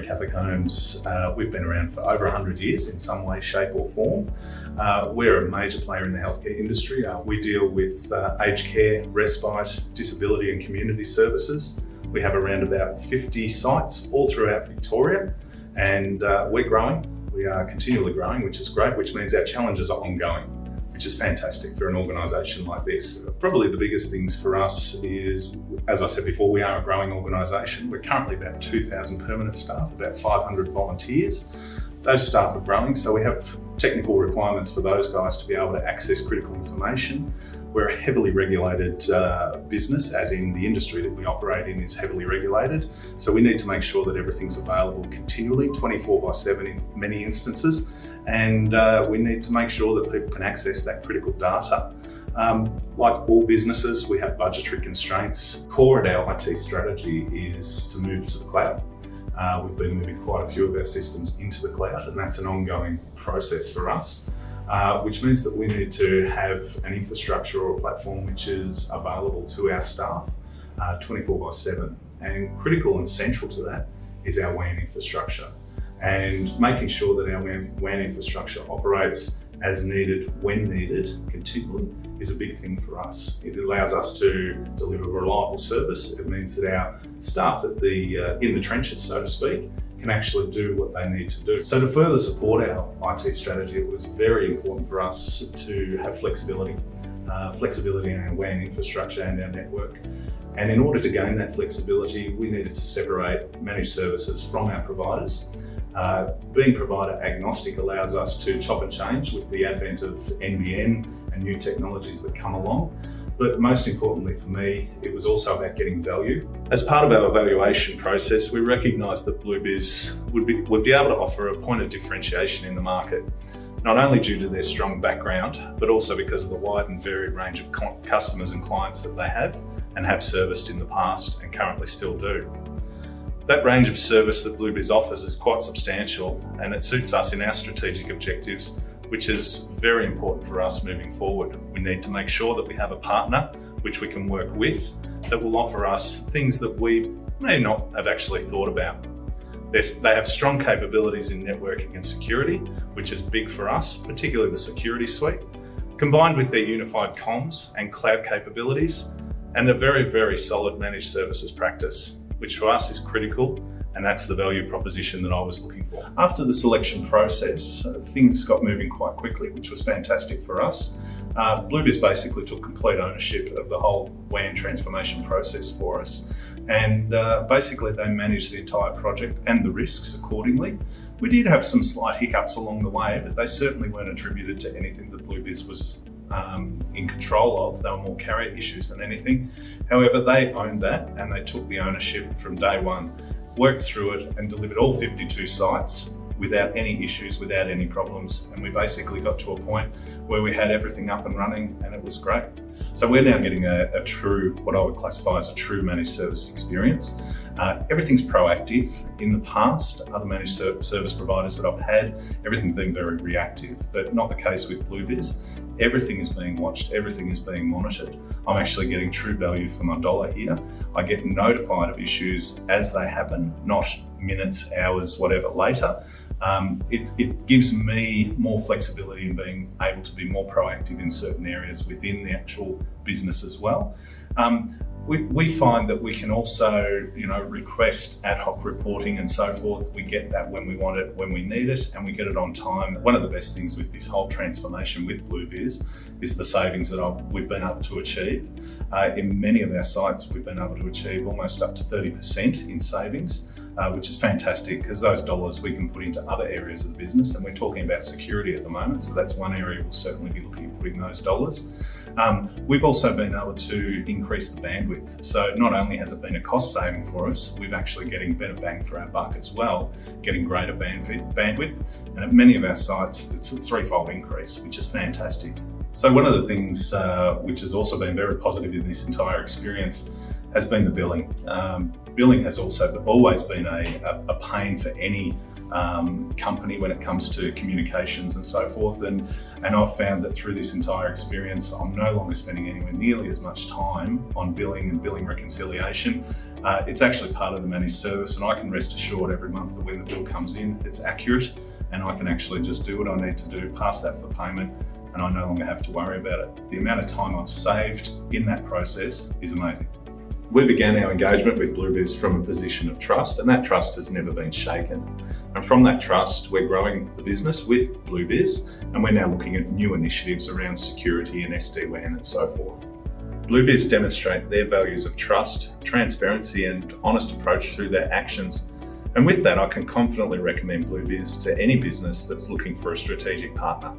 Green Catholic Homes, we've been around for over 100 years in some way, shape or form. We're a major player in the healthcare industry. We deal with aged care, respite, disability and community services. We have around about 50 sites all throughout Victoria, and we're growing. We are continually growing, which is great, which means our challenges are ongoing, which is fantastic for an organisation like this. Probably the biggest things for us is, as I said before, we are a growing organisation. We're currently about 2,000 permanent staff, about 500 volunteers. Those staff are growing, so we have technical requirements for those guys to be able to access critical information. We're a heavily regulated business, as in the industry that we operate in is heavily regulated. So we need to make sure that everything's available continually, 24/7 in many instances. And we need to make sure that people can access that critical data. Like all businesses, we have budgetary constraints. Core at our IT strategy is to move to the cloud. We've been moving quite a few of our systems into the cloud, and that's an ongoing process for us, which means that we need to have an infrastructure or a platform which is available to our staff 24/7. And critical and central to that is our WAN infrastructure. And making sure that our WAN infrastructure operates as needed, when needed, continually, is a big thing for us. It allows us to deliver reliable service. It means that our staff in the trenches, so to speak, can actually do what they need to do. So to further support our IT strategy, it was very important for us to have flexibility in our WAN infrastructure and our network. And in order to gain that flexibility, we needed to separate managed services from our providers. Being provider agnostic allows us to chop and change with the advent of NBN and new technologies that come along. But most importantly for me, it was also about getting value. As part of our evaluation process, we recognised that BlueBiz would be able to offer a point of differentiation in the market, not only due to their strong background, but also because of the wide and varied range of customers and clients that they have and have serviced in the past and currently still do. That range of service that BlueBiz offers is quite substantial, and it suits us in our strategic objectives, which is very important for us moving forward. We need to make sure that we have a partner which we can work with that will offer us things that we may not have actually thought about. They have strong capabilities in networking and security, which is big for us, particularly the security suite, combined with their unified comms and cloud capabilities, and a very, very solid managed services practice, which for us is critical, and that's the value proposition that I was looking for. After the selection process, things got moving quite quickly, which was fantastic for us. BlueBiz basically took complete ownership of the whole WAN transformation process for us, and basically they managed the entire project and the risks accordingly. We did have some slight hiccups along the way, but they certainly weren't attributed to anything that BlueBiz was in control of. They were more carrier issues than anything. However, they owned that and they took the ownership from day one, worked through it and delivered all 52 sites without any issues, without any problems. And we basically got to a point where we had everything up and running and it was great. So we're now getting a true, what I would classify as a true managed service experience. Everything's proactive. In the past, other managed service providers that I've had, everything's been very reactive, but not the case with BlueBiz. Everything is being watched, everything is being monitored. I'm actually getting true value for my dollar here. I get notified of issues as they happen, not minutes, hours, whatever later. It gives me more flexibility in being able to be more proactive in certain areas within the actual business as well. We find that we can also, request ad hoc reporting and so forth. We get that when we want it, when we need it, and we get it on time. One of the best things with this whole transformation with BlueBiz is the savings that we've been able to achieve. In many of our sites, we've been able to achieve almost up to 30% in savings, which is fantastic because those dollars we can put into other areas of the business, and we're talking about security at the moment, so that's one area we'll certainly be looking at putting those dollars. We've also been able to increase the bandwidth. So not only has it been a cost saving for us, we're actually getting better bang for our buck as well, getting greater bandwidth. And at many of our sites, it's a threefold increase, which is fantastic. So one of the things which has also been very positive in this entire experience has been the billing. Billing has also always been a pain for any company when it comes to communications and so forth. And I've found that through this entire experience, I'm no longer spending anywhere nearly as much time on billing and billing reconciliation. It's actually part of the managed service, and I can rest assured every month that when the bill comes in, it's accurate, and I can actually just do what I need to do, pass that for payment, and I no longer have to worry about it. The amount of time I've saved in that process is amazing. We began our engagement with BlueBiz from a position of trust, and that trust has never been shaken. And from that trust, we're growing the business with BlueBiz, and we're now looking at new initiatives around security and SD-WAN and so forth. BlueBiz demonstrate their values of trust, transparency, and honest approach through their actions. And with that, I can confidently recommend BlueBiz to any business that's looking for a strategic partner.